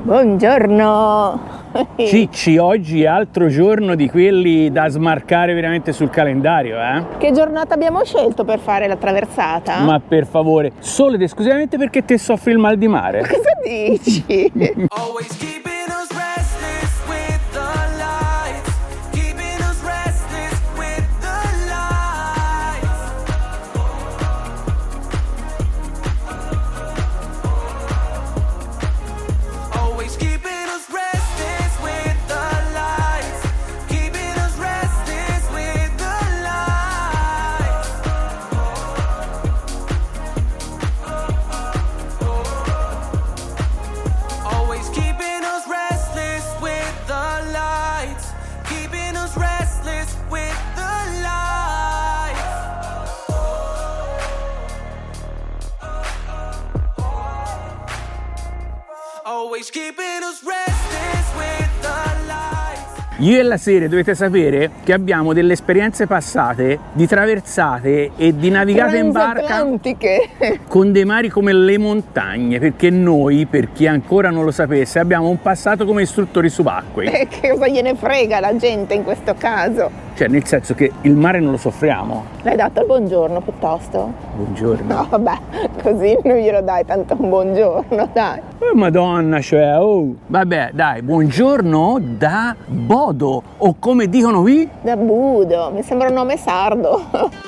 Buongiorno! Cicci, oggi è altro giorno di quelli da smarcare veramente sul calendario, eh? Che giornata abbiamo scelto per fare la traversata? Ma per favore, solo ed esclusivamente perché te soffri il mal di mare. Cosa dici? Always keeping us restless with the lights. Keeping us restless with the lights. Always keeping us restless with the lights. Keeping us restless with the lights. Always keeping us restless with the lights. Keeping us restless with the lights. Always keeping us restless with the lights. Io e la Sere dovete sapere che abbiamo delle esperienze passate di traversate e di navigate in barca Transatlantiche. con dei mari come le montagne, perché noi, per chi ancora non lo sapesse, abbiamo un passato come istruttori subacquei. Che cosa gliene frega la gente in questo caso? Cioè, nel senso che il mare non lo soffriamo. L'hai dato il buongiorno piuttosto? Buongiorno. No, vabbè, così non glielo dai tanto un buongiorno, dai. Madonna, cioè, oh. Vabbè, dai, buongiorno da Bodo, o come dicono qui, Da Budo, mi sembra un nome sardo.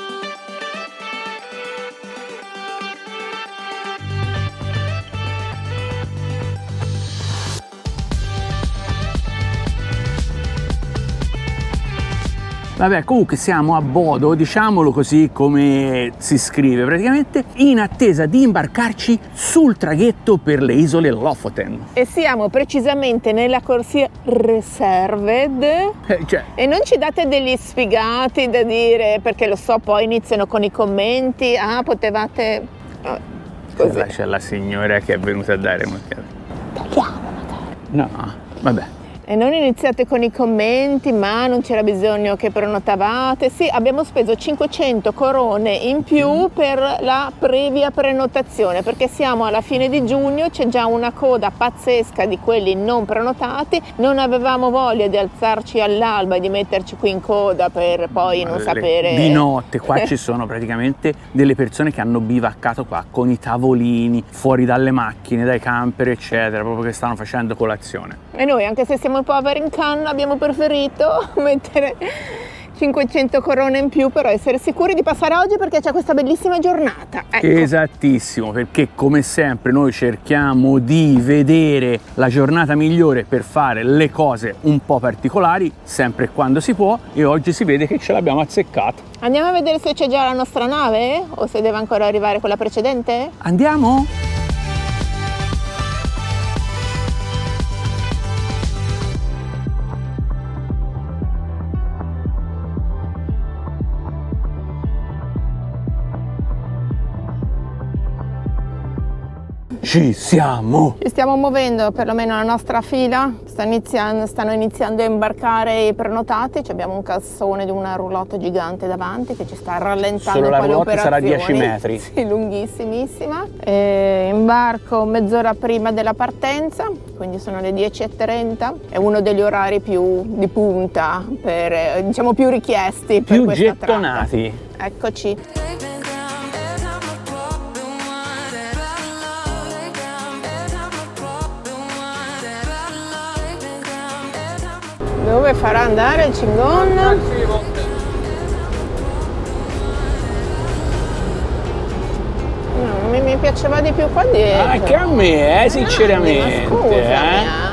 vabbè, comunque siamo a Bodo, diciamolo così come si scrive praticamente, in attesa di imbarcarci sul traghetto per le isole Lofoten. E siamo precisamente nella corsia Reserved. Cioè, E non ci date degli sfigati da dire, perché lo so, poi iniziano con i commenti, potevate... così. c'è la signora che è venuta a dare un'occhiata. Tagliamo magari. No, vabbè. E non iniziate con i commenti, ma non c'era bisogno che prenotavate. Sì, abbiamo speso 500 corone in più per la previa prenotazione, perché siamo alla fine di giugno, c'è già una coda pazzesca di quelli non prenotati. Non avevamo voglia di alzarci all'alba e di metterci qui in coda per poi non sapere... Di notte, qua ci sono praticamente delle persone che hanno bivaccato qua con i tavolini, fuori dalle macchine, dai camper, eccetera, proprio che stanno facendo colazione. E noi, anche se siamo poveri in canna, abbiamo preferito mettere 500 corone in più per essere sicuri di passare oggi, perché c'è questa bellissima giornata. Ecco. Esattissimo, perché come sempre noi cerchiamo di vedere la giornata migliore per fare le cose un po' particolari, sempre e quando si può, e oggi si vede che ce l'abbiamo azzeccata. Andiamo a vedere se c'è già la nostra nave o se deve ancora arrivare quella precedente? Andiamo? Ci siamo! Ci stiamo muovendo, perlomeno la nostra fila, stanno iniziando a imbarcare i prenotati. Abbiamo un cassone di una roulotte gigante davanti che ci sta rallentando Solo la un po' le roulotte sarà operazioni. 10 metri. Sì, lunghissimissima. Imbarco mezz'ora prima della partenza, quindi sono le 10:30. È uno degli orari più di punta, per, diciamo più richiesti per Più questa gettonati. tratta. Eccoci. Dove farà andare il Cingon? No, mi piaceva di più qua dietro. Anche a me, sinceramente. Ma scusami,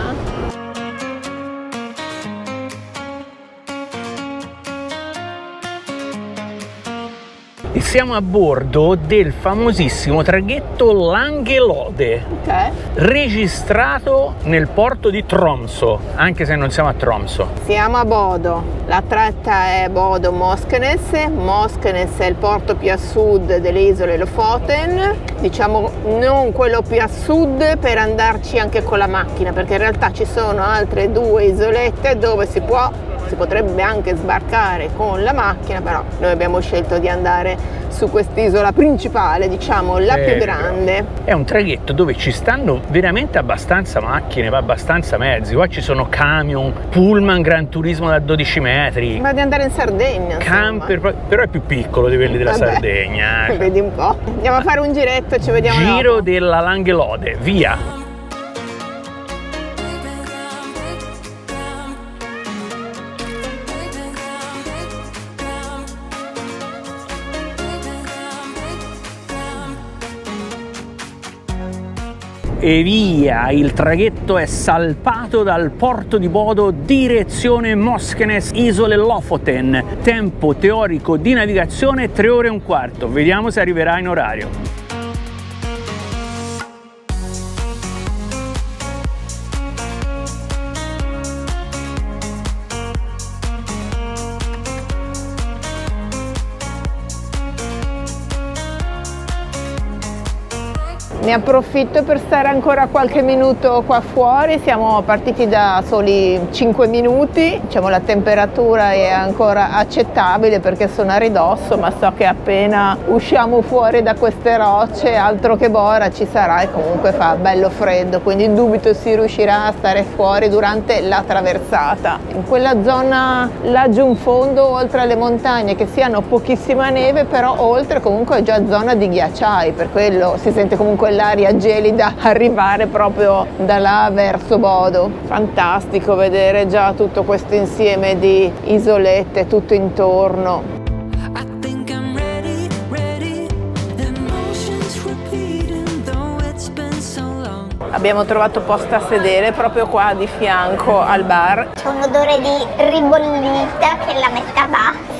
E siamo a bordo del famosissimo traghetto Langelode, Ok. registrato nel porto di Tromsø, anche se non siamo a Tromsø. Siamo a Bodo. La tratta è Bodo-Moskenes. Moskenes è il porto più a sud delle isole Lofoten. Diciamo non quello più a sud per andarci anche con la macchina, perché in realtà ci sono altre due isolette dove si può si potrebbe anche sbarcare con la macchina, però noi abbiamo scelto di andare su quest'isola principale, diciamo la più grande. È un traghetto dove ci stanno veramente abbastanza macchine, abbastanza mezzi. Qua ci sono camion, pullman, gran turismo da 12 metri. Ma di andare in Sardegna, camper, però è più piccolo di quelli della Vabbè, Sardegna. Vedi un po'. Andiamo a fare un giretto, ci vediamo Giro dopo. della Langhelode, via! E via, il traghetto è salpato dal porto di Bodo direzione Moskenes, isole Lofoten. Tempo teorico di navigazione 3 ore e un quarto. Vediamo se arriverà in orario. Ne approfitto per stare ancora qualche minuto qua fuori, siamo partiti da soli 5 minuti, diciamo la temperatura è ancora accettabile perché sono a ridosso, ma so che appena usciamo fuori da queste rocce altro che bora ci sarà e comunque fa bello freddo, quindi dubito si riuscirà a stare fuori durante la traversata. In quella zona laggiù in fondo, oltre alle montagne che si hanno pochissima neve, però oltre comunque è già zona di ghiacciai, per quello si sente comunque l'aria gelida arrivare proprio da là verso Bodo. Fantastico vedere già tutto questo insieme di isolette tutto intorno. I think I'm ready, emotions repeating though it's been so long. Abbiamo trovato posto a sedere proprio qua di fianco al bar, C'è un odore di ribollita che la mette a bassa.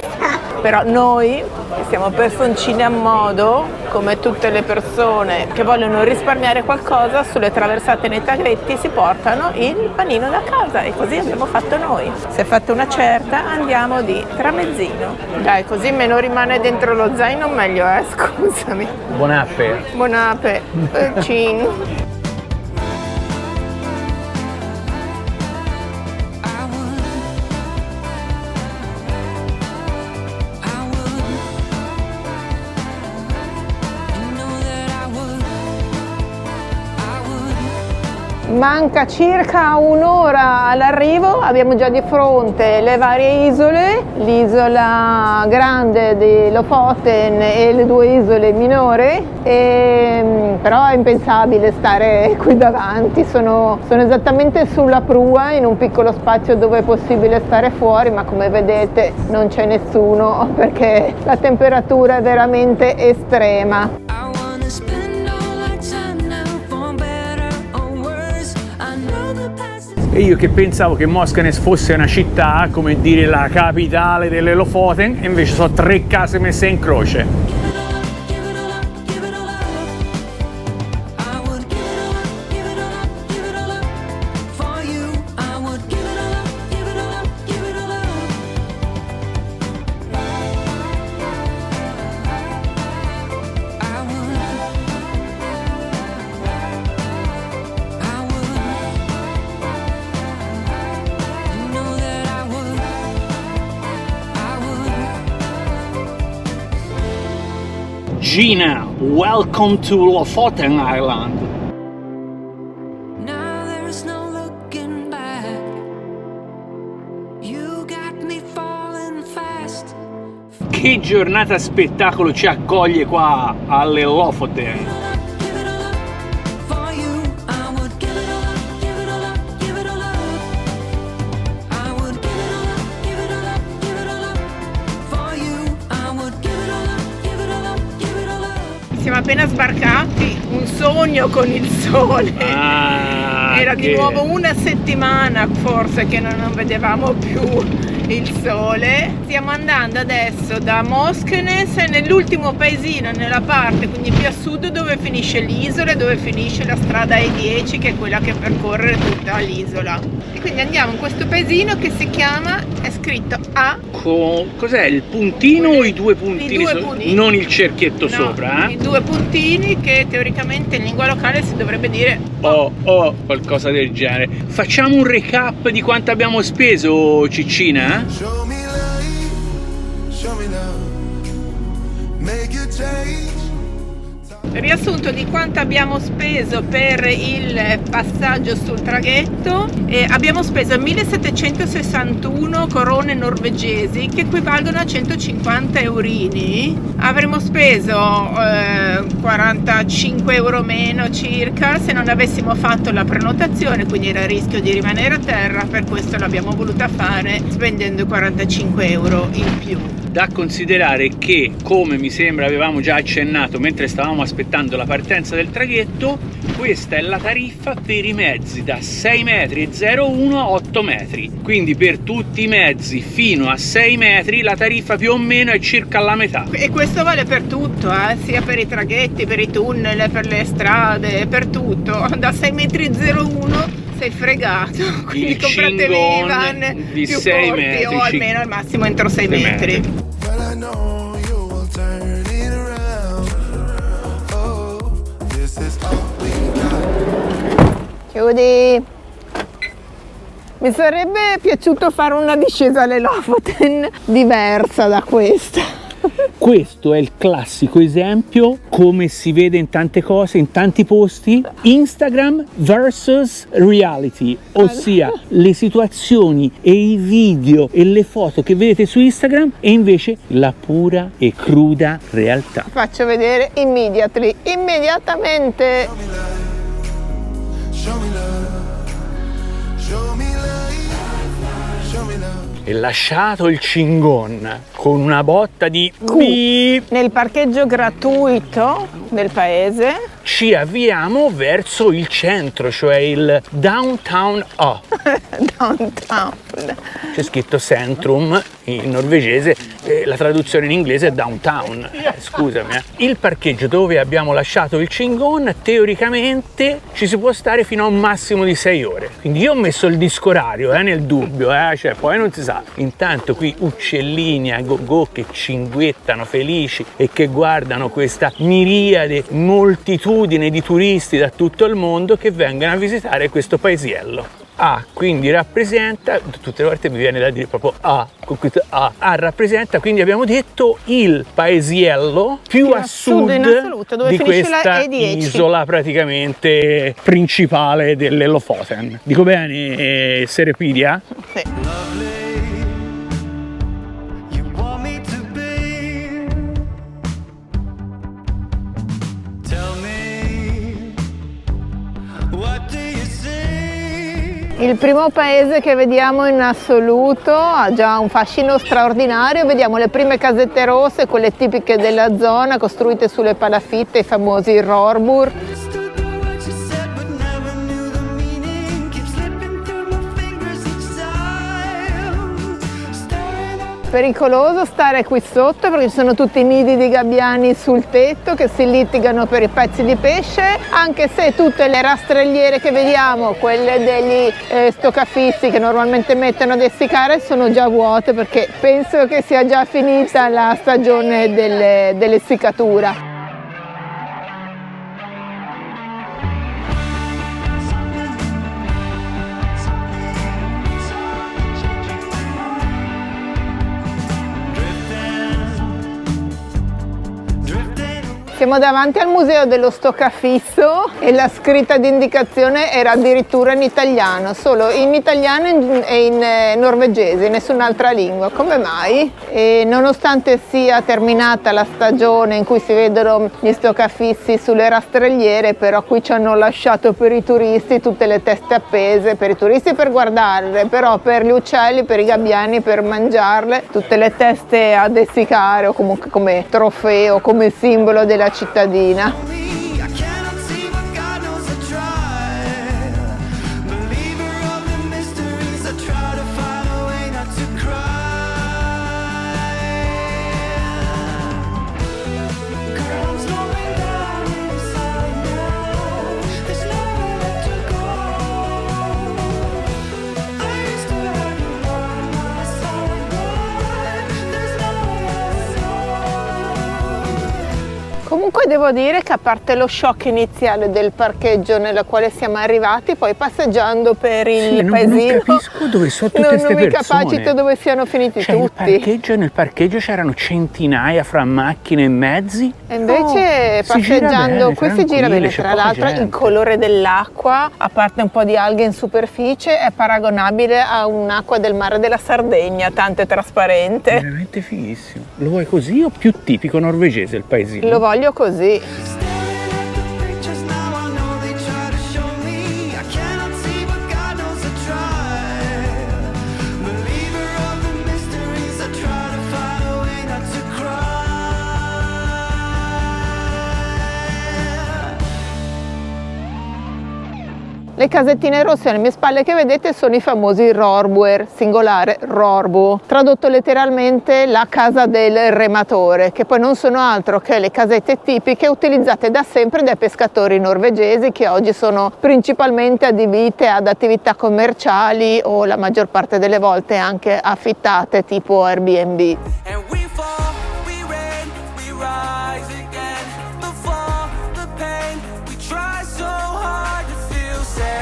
però noi siamo personcine a modo, come tutte le persone che vogliono risparmiare qualcosa, sulle traversate nei traghetti si portano il panino da casa e così abbiamo fatto noi. Se fate una certa andiamo di tramezzino. Dai, così meno rimane dentro lo zaino meglio, scusami. Buon appe! Buon appetito. Manca circa un'ora all'arrivo, abbiamo già di fronte le varie isole, l'isola grande di Lofoten e le 2 isole minori, però è impensabile stare qui davanti, sono esattamente sulla prua in un piccolo spazio dove è possibile stare fuori, ma come vedete non c'è nessuno perché la temperatura è veramente estrema. I wanna spend all our time now for better or worse. I know the past is E io che pensavo che Moskenes fosse una città, come dire la capitale delle Lofoten, e invece sono 3 case messe in croce. give it all up, give it all up. I would give it all up, give it all up, give it all up for you. I would give it all up, give it all up, give it all up. I would. You know that I would. Gina, welcome to Lofoten Island. Now there's no looking back. You got me falling fast. Che giornata spettacolo ci accoglie qua alle Lofoten. Give it all up for you. I would give it all up, give it all up, give it all up. I would give it all up, give it all up, give it all up for you. I would give it all up, give it all up, give it all up. Siamo appena sbarcati, un sogno con il sole. Era di nuovo una settimana forse che non vedevamo più il sole. Stiamo andando adesso da Moskenes nell'ultimo paesino, nella parte quindi più a sud dove finisce l'isola e dove finisce la strada E10 che è quella che percorre tutta l'isola. E quindi andiamo in questo paesino che si chiama, è scritto A. Cos'è, il puntino o i due puntini? I due puntini. Non il cerchietto No, sopra, i due puntini che teoricamente in lingua locale si dovrebbe dire qualcosa del genere. Facciamo un recap di quanto abbiamo speso, Ciccina? Show me love, make a change. Riassunto di quanto abbiamo speso per il passaggio sul traghetto. Abbiamo speso 1761 corone norvegesi che equivalgono a 150 eurini. Avremmo speso 45 euro meno circa se non avessimo fatto la prenotazione, quindi era il rischio di rimanere a terra, per questo l'abbiamo voluta fare spendendo 45 euro in più. Da considerare che, come mi sembra avevamo già accennato mentre stavamo aspettando la partenza del traghetto, questa è la tariffa per i mezzi da 6 metri e 01 a 8 metri. Quindi per tutti i mezzi fino a 6 metri la tariffa più o meno è circa la metà. E questo vale per tutto, sia per i traghetti, per i tunnel, per le strade, per tutto. Da 6 metri 01 sei fregato, quindi Il compratevi i Cingon van di più 6 corti metri, o almeno al massimo entro 6 metri. But I know you will turn it around. Oh, this is all we got. Chiudi. Mi sarebbe piaciuto fare una discesa alle Lofoten diversa da questa. Questo è il classico esempio, come si vede in tante cose, in tanti posti, Instagram versus reality, ossia le situazioni e i video e le foto che vedete su Instagram e invece la pura e cruda realtà. Faccio vedere immediatamente. Show me love, show me love, show me love. E lasciato il Cingon con una botta di beep, Nel parcheggio gratuito del paese. ci avviamo verso il centro, cioè il downtown O. Downtown. C'è scritto Centrum in norvegese, la traduzione in inglese è downtown, scusami. Il parcheggio dove abbiamo lasciato il Cingon, teoricamente ci si può stare fino a un massimo di 6 ore. Quindi io ho messo il disco orario nel dubbio, cioè poi non si sa. Intanto qui uccellini a go-go che cinguettano felici e che guardano questa miriade, moltitudine di turisti da tutto il mondo che vengono a visitare questo paesiello. Quindi rappresenta, tutte le volte mi viene da dire proprio con questo rappresenta, quindi abbiamo detto il paesiello più a sud in assoluto, dove di finisce la questa E10. isola praticamente principale delle Lofoten. Dico bene, Serepidia? Sì. You want me to be? Tell me, what do you see? Il primo paese che vediamo in assoluto ha già un fascino straordinario. Vediamo le prime casette rosse, quelle tipiche della zona, costruite sulle palafitte, i famosi Rorbur. Understood the words you said, but never knew the meaning. Keep slipping through my fingers each time. Staring at Pericoloso stare qui sotto perché ci sono tutti i nidi di gabbiani sul tetto che si litigano per i pezzi di pesce, anche se tutte le rastrelliere che vediamo, quelle degli stoccafissi che normalmente mettono ad essiccare, sono già vuote perché penso che sia già finita la stagione dell'essiccatura. Siamo davanti al museo dello stoccafisso e la scritta di indicazione era addirittura in italiano, solo in italiano e in norvegese, in nessun'altra lingua. Come mai? E nonostante sia terminata la stagione in cui si vedono gli stoccafissi sulle rastrelliere, però qui ci hanno lasciato per i turisti tutte le teste appese, per i turisti per guardarle, però per gli uccelli, per i gabbiani per mangiarle, tutte le teste ad essiccare o comunque come trofeo, come simbolo della cittadina. me. I cannot see, but God knows I try. Believer of the mysteries, I try to find a way not to cry. Girl, I'm slowing down inside now. There's nowhere left to go. Comunque devo dire che a parte lo shock iniziale del parcheggio nella quale siamo arrivati, poi passeggiando per il non paesino capisco dove sono tutte non queste mi persone. capacito dove siano finiti Cioè, il tutti. parcheggio, e nel parcheggio c'erano centinaia fra macchine e mezzi. E invece si gira passeggiando bene, qui si gira bene, tranquilli, c'è tra poca l'altro il gente. colore dell'acqua, a parte un po' di alghe in superficie, è paragonabile a un'acqua del mare della Sardegna, tanto è trasparente. Veramente fighissimo. Lo vuoi così o più tipico norvegese il paesino? Lo voglio così. Staring at the pictures now, I know they try to show me. I cannot see, but God knows I try. Believer of the mysteries, I try to find a way not to cry. Le casettine rosse alle mie spalle che vedete sono i famosi Rorbuer, singolare Rorbu, tradotto letteralmente la casa del rematore, che poi non sono altro che le casette tipiche utilizzate da sempre dai pescatori norvegesi, che oggi sono principalmente adibite ad attività commerciali o la maggior parte delle volte anche affittate tipo Airbnb. And we fall, we rain, we rise again. Before the pain, we try so hard to feel sane.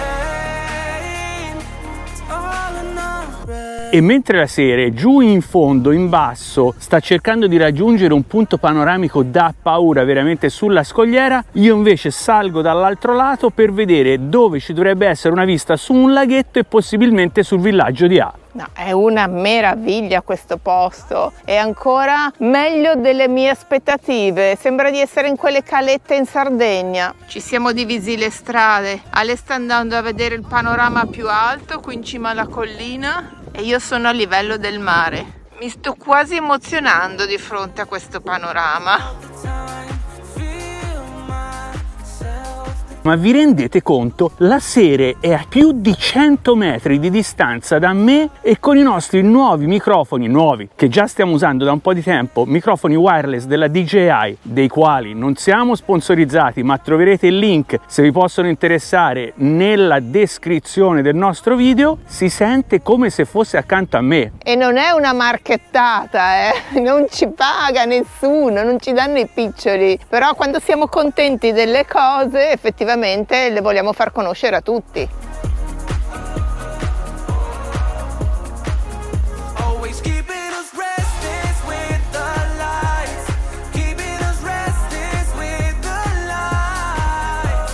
It's all enough. E mentre la serie giù in fondo, in basso, sta cercando di raggiungere un punto panoramico da paura veramente sulla scogliera, io invece salgo dall'altro lato per vedere dove ci dovrebbe essere una vista su un laghetto e possibilmente sul villaggio di A. No, è una meraviglia questo posto, è ancora meglio delle mie aspettative, sembra di essere in quelle calette in Sardegna. Ci siamo divisi le strade, Ale sta andando a vedere il panorama più alto qui in cima alla collina e io sono a livello del mare. Mi sto quasi emozionando di fronte a questo panorama. Feel myself. Ma vi rendete conto? La Sere è a più di 100 metri di distanza da me e con i nostri nuovi microfoni, nuovi, che già stiamo usando da un po' di tempo, microfoni wireless della DJI, dei quali non siamo sponsorizzati, ma troverete il link se vi possono interessare nella descrizione del nostro video, si sente come se fosse accanto a me. E non è una marchettata, non ci paga nessuno, non ci danno i piccioli, però quando siamo contenti delle cose effettivamente le vogliamo far conoscere a tutti. Always keeping us restless with the lights. Keeping us restless with the lights.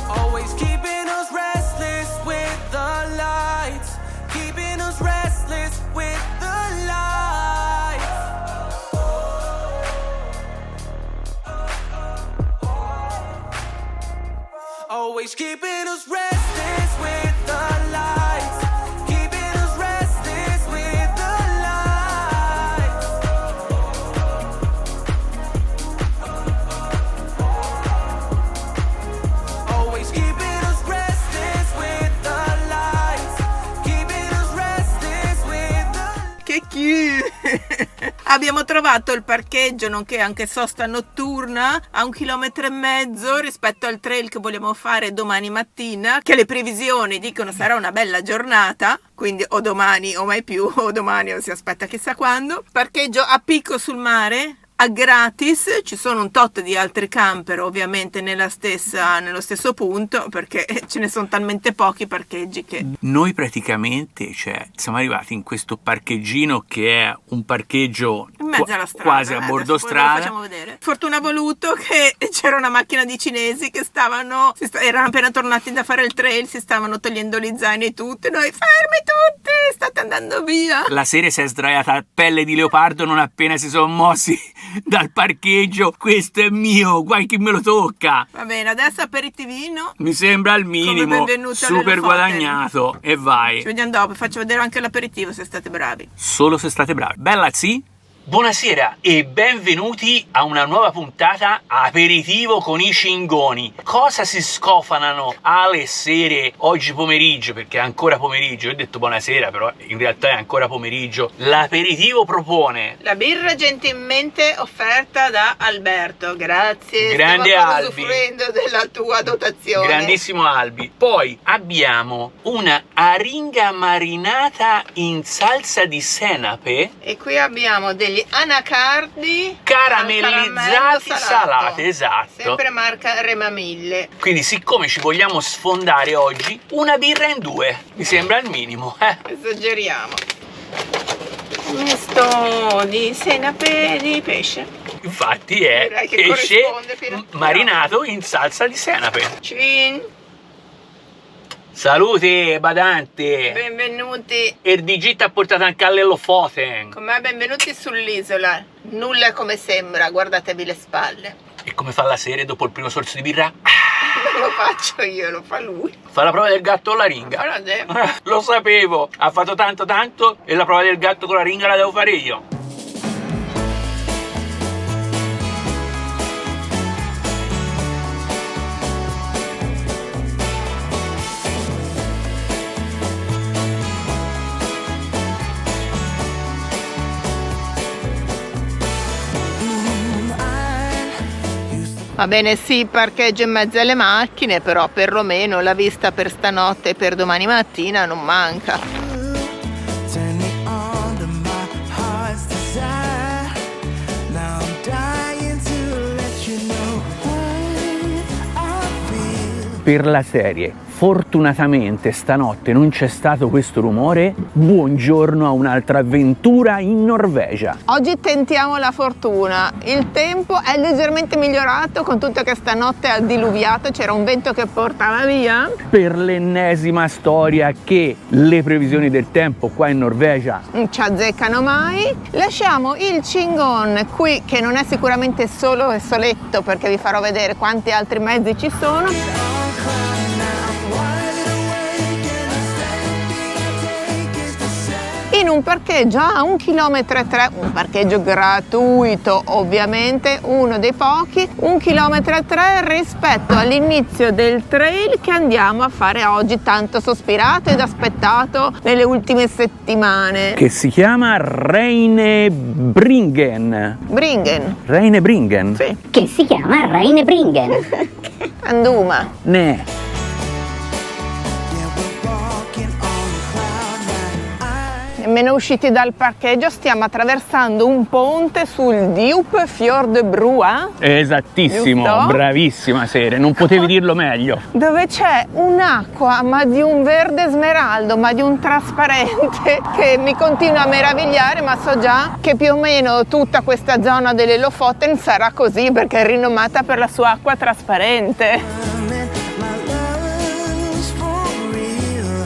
Always keeping us restless with the lights. Keeping us restless with the lights. Always keeping us restless with the lights. Keeping us restless with the lights. Always keeping us restless with the lights. Keeping us restless with the Che cute! Abbiamo trovato il parcheggio nonché anche sosta notturna a 1,5 chilometri rispetto al trail che vogliamo fare domani mattina, che le previsioni dicono sarà una bella giornata, quindi o domani o mai più, o domani o si aspetta chissà quando. Parcheggio a picco sul mare, a gratis, ci sono un tot di altri camper ovviamente nello stesso punto, perché ce ne sono talmente pochi parcheggi che... Noi praticamente, siamo arrivati in questo parcheggino che è un parcheggio In mezzo alla strada, quasi a bordo adesso poi ve lo strada. facciamo vedere. Fortuna ha voluto che c'era una macchina di cinesi che erano appena tornati da fare il trail, si stavano togliendo gli zaini e tutto, e noi fermi tutti, state andando via. La Sere si è sdraiata a pelle di leopardo non appena si sono mossi dal parcheggio. Questo è mio, guai chi me lo tocca. Va bene, adesso aperitivino. Mi sembra il minimo, benvenuto super alle guadagnato. E vai. Ci vediamo dopo, faccio vedere anche l'aperitivo se state bravi. Solo se state bravi. Bella, sì? Buonasera e benvenuti a una nuova puntata Aperitivo con i Cingoni. Cosa si scofanano alle sere oggi pomeriggio, perché è ancora pomeriggio, io ho detto buonasera, però in realtà è ancora pomeriggio. L'aperitivo propone La birra gentilmente offerta da Alberto, grazie. Grande Stavo Albi. usufruendo della tua dotazione. grandissimo Albi. Poi abbiamo una aringa marinata in salsa di senape E qui abbiamo degli anacardi caramellizzati al caramello salate, esatto. Sempre marca Remamille. Quindi siccome ci vogliamo sfondare oggi, una birra in due, mi sembra il minimo, Esageriamo. Misto di senape e di pesce. Infatti è Direi che pesce corrisponde fino a- marinato in salsa di senape. Cin, Salute, badante! benvenuti. Il DG ti ha portato anche all'Elofoten. Com'è? Benvenuti sull'isola. Nulla è come sembra, guardatevi le spalle. E come fa la sera dopo il primo sorso di birra? Non lo faccio io, lo fa lui. Fa la prova del gatto con la ringa. Guarda, Lo sapevo, ha fatto tanto e la prova del gatto con la ringa la devo fare io. Va bene, sì, parcheggio in mezzo alle macchine, però perlomeno la vista per stanotte e per domani mattina non manca. Turn me on to my heart's desire. Now I'm dying to let you know what I feel. Per la serie, fortunatamente stanotte non c'è stato questo rumore. Buongiorno a un'altra avventura in Norvegia. Oggi tentiamo la fortuna. Il tempo è leggermente migliorato, con tutto che stanotte ha diluviato, c'era un vento che portava via. Per l'ennesima storia che le previsioni del tempo qua in Norvegia Non ci azzeccano mai. Lasciamo il Cingon qui, che non è sicuramente solo e soletto, perché vi farò vedere quanti altri mezzi ci sono. In un parcheggio a 1,3 km, un parcheggio gratuito ovviamente, uno dei pochi, 1,3 km rispetto all'inizio del trail che andiamo a fare oggi, tanto sospirato ed aspettato nelle ultime settimane. che si chiama Reinebringen. Bringen, Reinebringen? sì, che si chiama Reinebringen. Anduma. Ne. Yeah, we're walking on cloud nine. Nemmeno usciti dal parcheggio, stiamo attraversando un ponte sul Djupfjordbrua, Esattissimo, Giusto? bravissima Sere, non potevi dirlo meglio. dove c'è un'acqua, ma di un verde smeraldo, ma di un trasparente che mi continua a meravigliare, ma so già che più o meno tutta questa zona delle Lofoten sarà così, perché è rinomata per la sua acqua trasparente. My love's for real.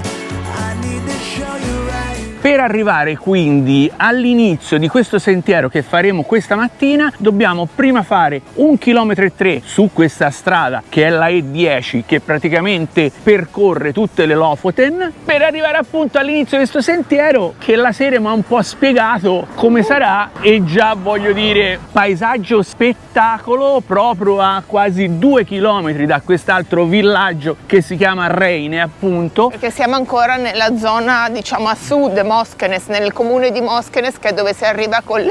I need to show you right. Per arrivare quindi all'inizio di questo sentiero che faremo questa mattina, dobbiamo prima fare 1,3 km su questa strada che è la E10, che praticamente percorre tutte le Lofoten, per arrivare appunto all'inizio di questo sentiero che la Sera mi ha un po' spiegato come sarà, e già voglio dire paesaggio spettacolo proprio a quasi 2 km da quest'altro villaggio che si chiama Reine appunto. Perché siamo ancora nella zona, diciamo, a sud, Moskenes, nel comune di Moskenes, che è dove si arriva col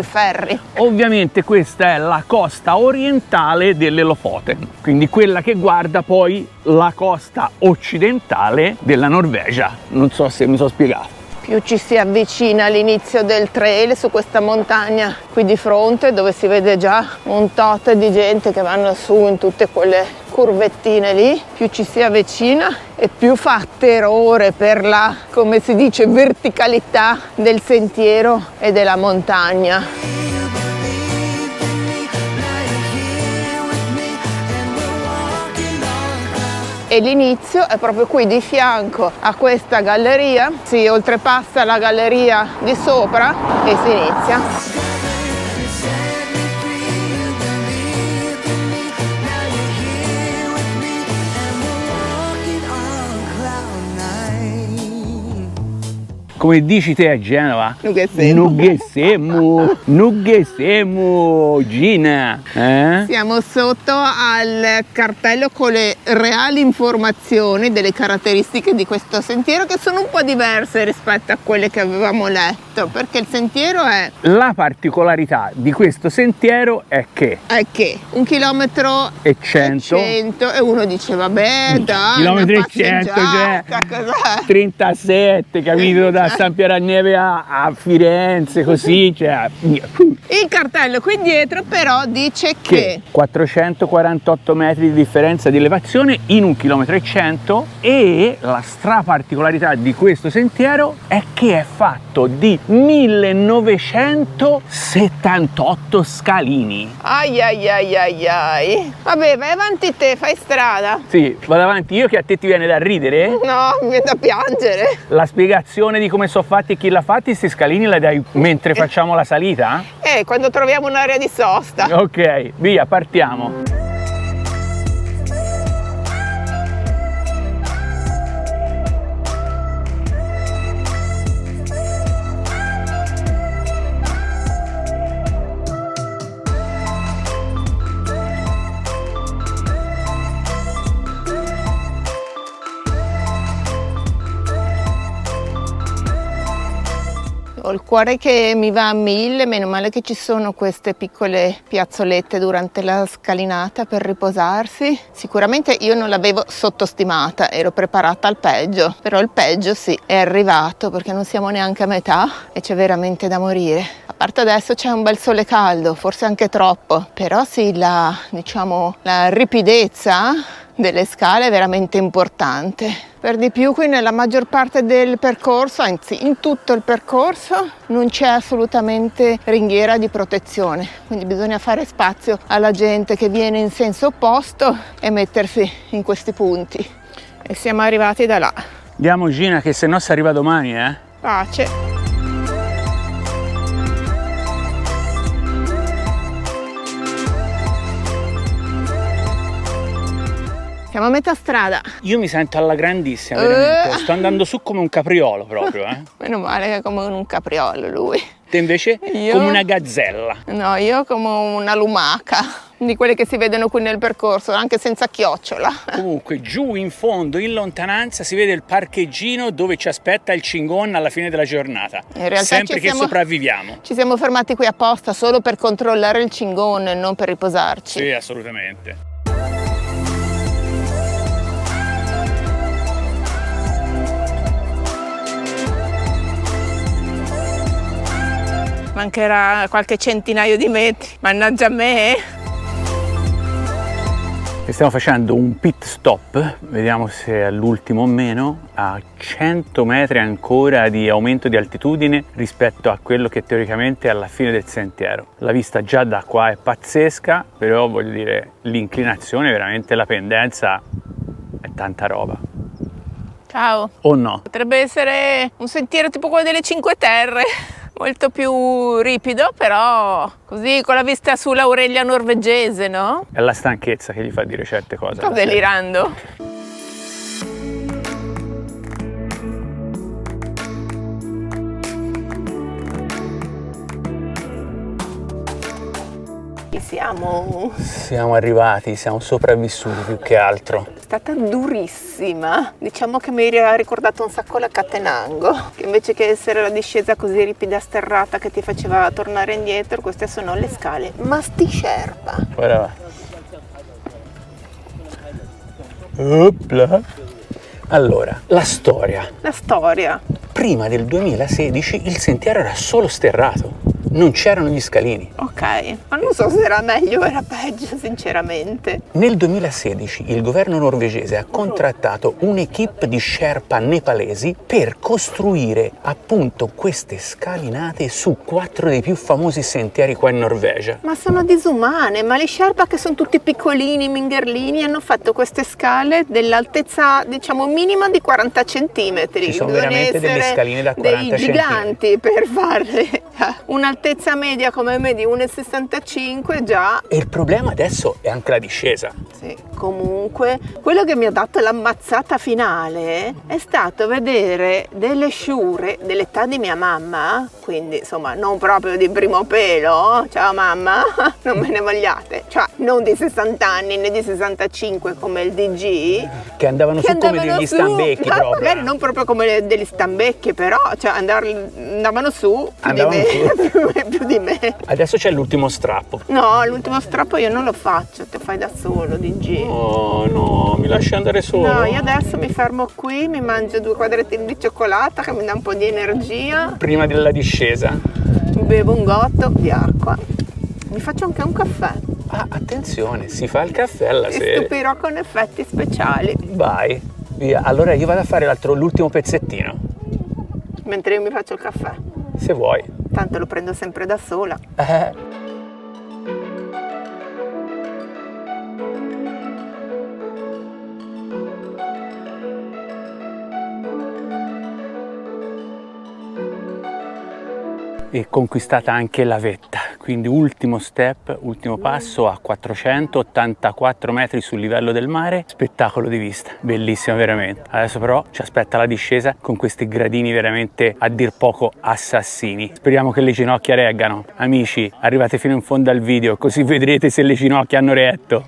ferry. Ovviamente questa è la costa orientale delle Lofoten, quindi quella che guarda poi la costa occidentale della Norvegia. Non so se mi sono spiegato. Più ci si avvicina all'inizio del trail su questa montagna qui di fronte, dove si vede già un tot di gente che vanno su in tutte quelle curvettine lì, più ci si avvicina e più fa terrore per la, come si dice, verticalità del sentiero e della montagna. E l'inizio è proprio qui di fianco a questa galleria, si oltrepassa la galleria di sopra e si inizia. come dici te a Genova? Nuggesemo. Nuggesemo, Gina. Siamo sotto al cartello con le reali informazioni delle caratteristiche di questo sentiero, che sono un po' diverse rispetto a quelle che avevamo letto, perché il sentiero è La particolarità di questo sentiero è che 1 chilometro è 100, e uno dice vabbè dai, chilometri una e 100, cioè passeggiata, cos'è? 37, capito? Da San Piero a Neve a Firenze, così, cioè. Il cartello qui dietro però dice che 448 metri di differenza di elevazione in 1 chilometro e 100, e la straparticolarità di questo sentiero è che è fatto di 1978 scalini. ai ai ai ai ai. Vabbè, vai avanti te, fai strada. Sì, vado avanti io che a te ti viene da ridere? No, mi viene da piangere. La spiegazione di come sono fatti e chi l'ha fatti, questi scalini la dai mentre facciamo la salita? Quando troviamo un'area di sosta. Ok, via, partiamo. Ho il cuore che mi va a 1000, meno male che ci sono queste piccole piazzolette durante la scalinata per riposarsi. Sicuramente io non l'avevo sottostimata, ero preparata al peggio, però il peggio sì, è arrivato, perché non siamo neanche a metà e c'è veramente da morire. A parte adesso c'è un bel sole caldo, forse anche troppo, però sì, la ripidezza delle scale è veramente importante. Per di più qui nella maggior parte del percorso, anzi in tutto il percorso, non c'è assolutamente ringhiera di protezione, quindi bisogna fare spazio alla gente che viene in senso opposto e mettersi in questi punti. E siamo arrivati da là. Andiamo Gina, che se no si arriva domani, Pace. Siamo a metà strada. Io mi sento alla grandissima, veramente. Sto andando su come un capriolo proprio, Meno male che è come un capriolo lui. Te invece Io? come una gazzella. No, io come una lumaca, di quelle che si vedono qui nel percorso, anche senza chiocciola. Comunque giù in fondo, in lontananza, si vede il parcheggino dove ci aspetta il cingon alla fine della giornata. In realtà sempre che sopravviviamo. Ci siamo fermati qui apposta solo per controllare il cingon, non per riposarci. Sì, assolutamente. Mancherà qualche centinaio di metri, mannaggia me. E stiamo facendo un pit stop, vediamo se all'ultimo o meno, a 100 metri ancora di aumento di altitudine rispetto a quello che teoricamente è alla fine del sentiero. La vista già da qua è pazzesca, però voglio dire, l'inclinazione, veramente la pendenza è tanta roba. Ciao. O no? Potrebbe essere un sentiero tipo quello delle Cinque Terre, molto più ripido, però così con la vista sull'Aurelia norvegese, no? È la stanchezza che gli fa dire certe cose. Sto delirando. Ci siamo. Siamo arrivati, siamo sopravvissuti più che altro. È stata durissima. Diciamo che mi ha ricordato un sacco la Catenango, che invece che essere la discesa così ripida sterrata che ti faceva tornare indietro, queste sono le scale. Ma sti Sherpa. Guarda. Opla. Allora, la storia. La storia. Prima del 2016 il sentiero era solo sterrato, non c'erano gli scalini. Ok, ma non so se era meglio o era peggio, sinceramente. Nel 2016 il governo norvegese ha contrattato un'equipe di Sherpa nepalesi per costruire appunto queste scalinate su 4 dei più famosi sentieri qua in Norvegia. Ma sono disumane, ma le Sherpa, che sono tutti piccolini, mingherlini, hanno fatto queste scale dell'altezza, diciamo, minima di 40 centimetri. Ci sono Bisogna veramente delle essere scaline da 40 dei giganti per farle. Un'altezza media come me di 1,65 già. E il problema adesso è anche la discesa. Sì, comunque quello che mi ha dato l'ammazzata finale è stato vedere delle sciure dell'età di mia mamma, quindi insomma non proprio di primo pelo, ciao mamma, non me ne vogliate, cioè non di 60 anni né di 65 come il DG, Che andavano che su come andavano degli su, stambecchi no, proprio. magari non proprio come degli stambecchi, però cioè andavano su più Andavano di me, più di me. Adesso c'è l'ultimo strappo. No, l'ultimo strappo io non lo faccio, te fai da solo, DG. Oh no, mi lasci andare solo? No, io adesso mi fermo qui, mi mangio 2 quadrettini di cioccolata che mi dà un po' di energia, Prima della discesa. bevo un gotto di acqua, mi faccio anche un caffè Ah, attenzione, si fa il caffè alla e sera. stupirò con effetti speciali, Vai, via. Allora io vado a fare l'ultimo pezzettino, mentre io mi faccio il caffè. se vuoi. Tanto lo prendo sempre da sola. E conquistata anche la vetta, quindi ultimo step, ultimo passo a 484 metri sul livello del mare, spettacolo di vista, bellissimo veramente. Adesso però ci aspetta la discesa con questi gradini veramente a dir poco assassini. Speriamo che le ginocchia reggano. Amici, arrivate fino in fondo al video così vedrete se le ginocchia hanno retto.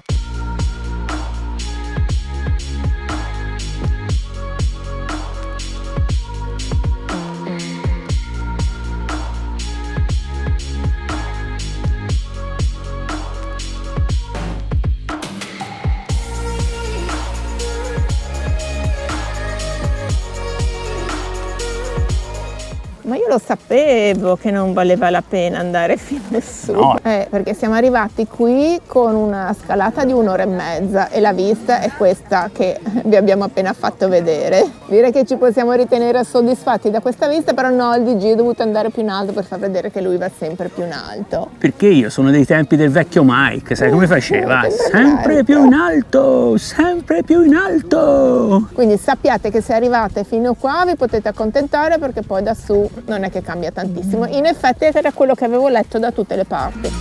Ma io lo sapevo che non valeva la pena andare fino su, No. Perché siamo arrivati qui con una scalata di 1 ora e mezza e la vista è questa che vi abbiamo appena fatto vedere. Direi che ci possiamo ritenere soddisfatti da questa vista, però no, il DG è dovuto andare più in alto per far vedere che lui va sempre più in alto. Perché io sono dei tempi del vecchio Mike, sai come faceva? Che Sempre più in alto, sempre più in alto. Quindi sappiate che se arrivate fino qua vi potete accontentare perché poi da su non è che cambia tantissimo. In effetti era quello che avevo letto da tutte le parti.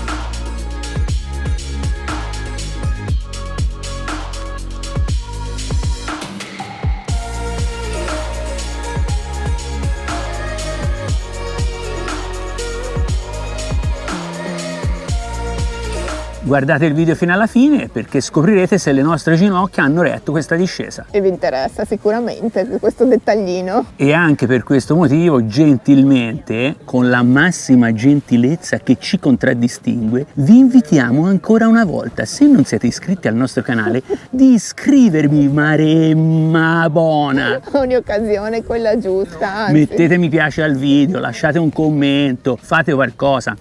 Guardate il video fino alla fine perché scoprirete se le nostre ginocchia hanno retto questa discesa. E vi interessa sicuramente questo dettaglino. E anche per questo motivo, gentilmente, con la massima gentilezza che ci contraddistingue, vi invitiamo ancora una volta, se non siete iscritti al nostro canale, di iscrivervi, maremma buona. Ogni occasione è quella giusta, anzi. Mettete mi piace al video, lasciate un commento, fate qualcosa,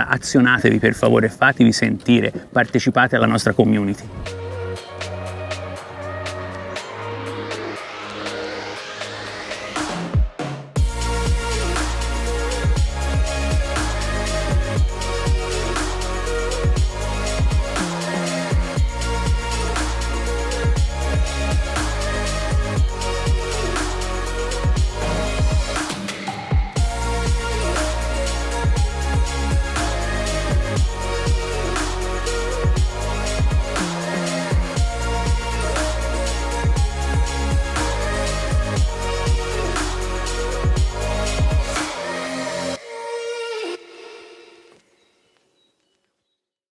azionatevi per favore, fatevi sentire, partecipate alla nostra community.